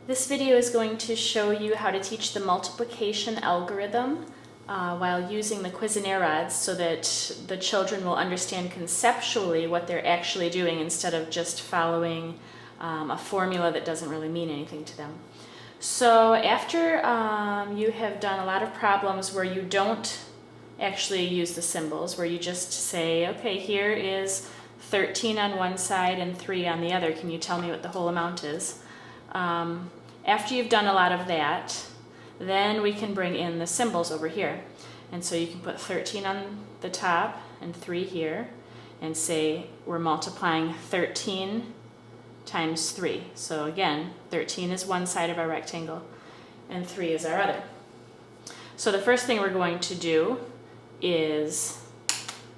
This video is going to show you how to teach the multiplication algorithm while using the Cuisenaire Rods so that the children will understand conceptually what they're actually doing instead of just following a formula that doesn't really mean anything to them. So after you have done a lot of problems where you don't actually use the symbols, where you just say, okay, here is 13 on one side and 3 on the other, can you tell me what the whole amount is? After you've done a lot of that, then we can bring in the symbols over here. And so you can put 13 on the top and 3 here and say we're multiplying 13 times 3. So again, 13 is one side of our rectangle and 3 is our other. So the first thing we're going to do is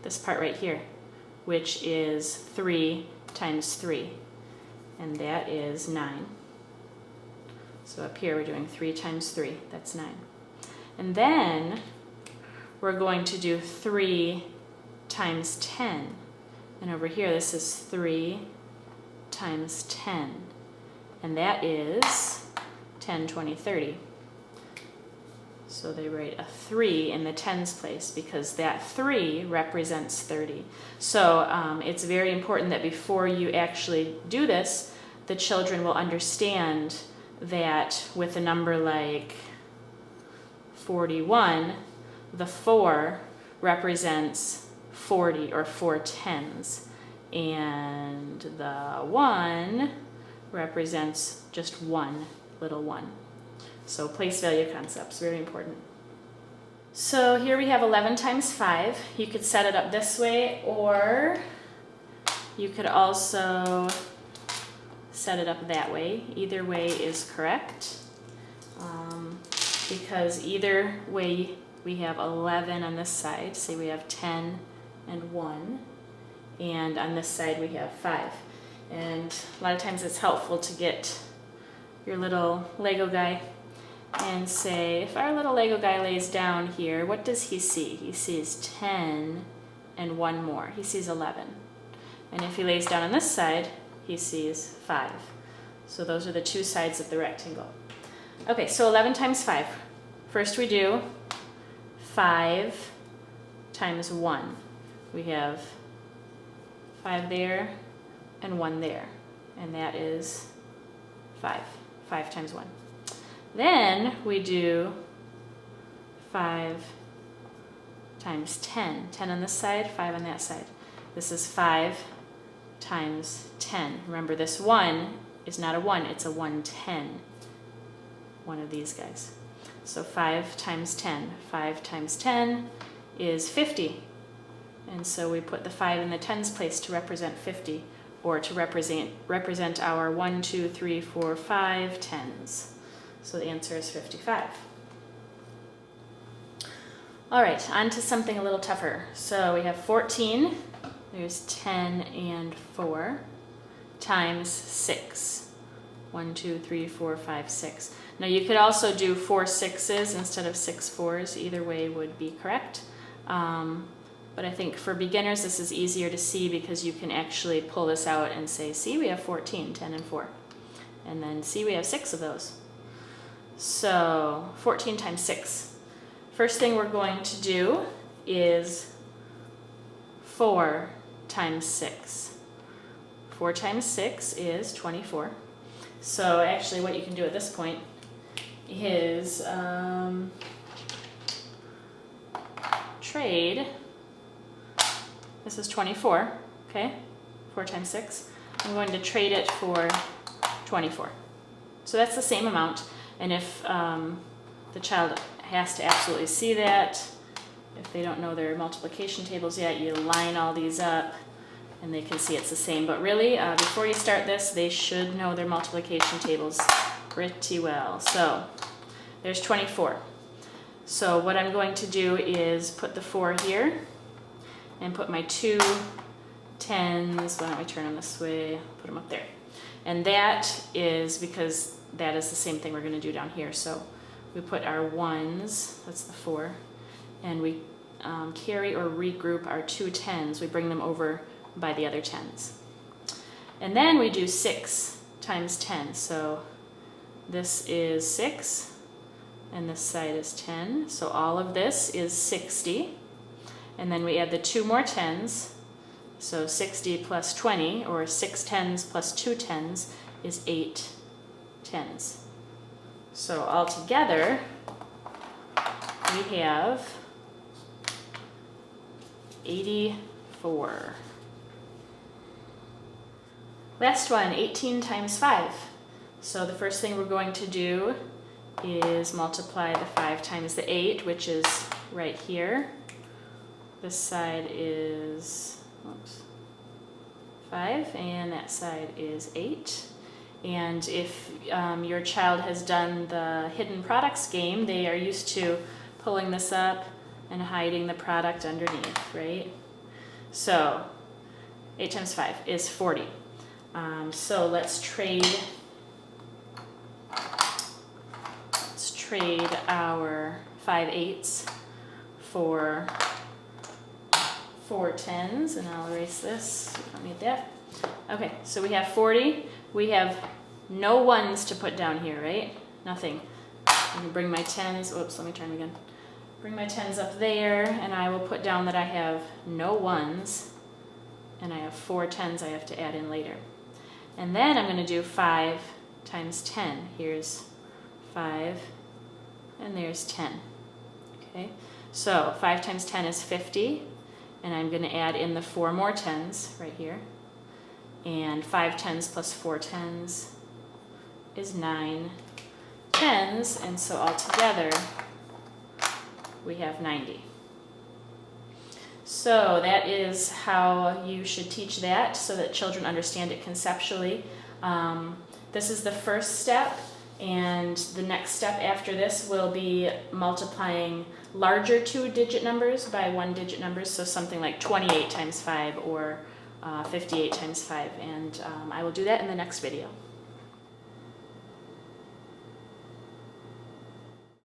this part right here, which is 3 times 3, and that is 9. So up here we're doing 3 times 3, that's 9. And then we're going to do 3 times 10. And over here this is 3 times 10. And that is 10, 20, 30. So they write a 3 in the tens place because that 3 represents 30. So it's very important that before you actually do this, the children will understand that with a number like 41, the 4 represents 40 or 4 tens, and the 1 represents just one little 1. So place value concepts, very important. So here we have 11 times 5. You could set it up this way, or you could also set it up that way. Either way is correct, because either way we have 11 on this side. Say we have 10 and 1, and on this side we have 5. And a lot of times it's helpful to get your little Lego guy and say, if our little Lego guy lays down here, what does he see? He sees 10 and 1 more. He sees 11. And if he lays down on this side, he sees 5. So those are the two sides of the rectangle. Okay, so 11 times 5. First we do 5 times 1. We have 5 there and 1 there. And that is 5. 5 times 1. Then we do 5 times 10. 10 on this side, 5 on that side. This is 5 times 10. Remember, this 1 is not a 1, it's a 110. One of these guys. So 5 times 10. 5 times 10 is 50. And so we put the 5 in the tens place to represent 50, or to represent our 1, 2, 3, 4, 5 tens. So the answer is 55. All right, on to something a little tougher. So we have 14, there's 10 and 4, times 6. 1, 2, 3, 4, 5, 6. Now you could also do 4 6s instead of 6 4s. Either way would be correct. But I think for beginners this is easier to see because you can actually pull this out and say, see, we have 14, 10 and 4. And then see, we have 6 of those. So 14 times 6. First thing we're going to do is 4 times 6. 4 times 6 is 24. So actually what you can do at this point is trade. This is 24, okay? 4 times 6. I'm going to trade it for 24. So that's the same amount. And if the child has to absolutely see that, if they don't know their multiplication tables yet, you line all these up and they can see it's the same. But really, before you start this, they should know their multiplication tables pretty well. So there's 24. So what I'm going to do is put the 4 here and put my 2 10s. Why don't we turn them this way, put them up there. And that is because that is the same thing we're going to do down here. So we put our 1s, that's the 4, and we carry or regroup our 2 10s. We bring them over by the other 10s. And then we do 6 times 10. So this is 6, and this side is 10. So all of this is 60. And then we add the 2 more 10s. So 60 plus 20, or 6 10s plus 2 10s, is 8 10s. So altogether, we have 84. Last one, 18 times 5. So the first thing we're going to do is multiply the 5 times the 8, which is right here. This side is 5, and that side is 8. And if your child has done the hidden products game, they are used to pulling this up and hiding the product underneath, right? So 8 times 5 is 40. So let's trade our 5 8s for 4 10s, and I'll erase this. We don't need that. Okay, so we have 40. We have no 1s to put down here, right? Nothing. I'm going to bring my 10s. Oops, let me turn again. Bring my 10s up there, and I will put down that I have no 1s, and I have 4 10s I have to add in later. And then I'm going to do 5 times 10. Here's 5, and there's 10. Okay, so 5 times 10 is 50, and I'm going to add in the 4 more 10s right here. And 5 10s plus 4 10s is 9 10s, and so altogether we have 90. So that is how you should teach that, so that children understand it conceptually. This is the first step, and the next step after this will be multiplying larger 2-digit numbers by 1-digit numbers, so something like 28 times 5 or 58 times 5, and I will do that in the next video.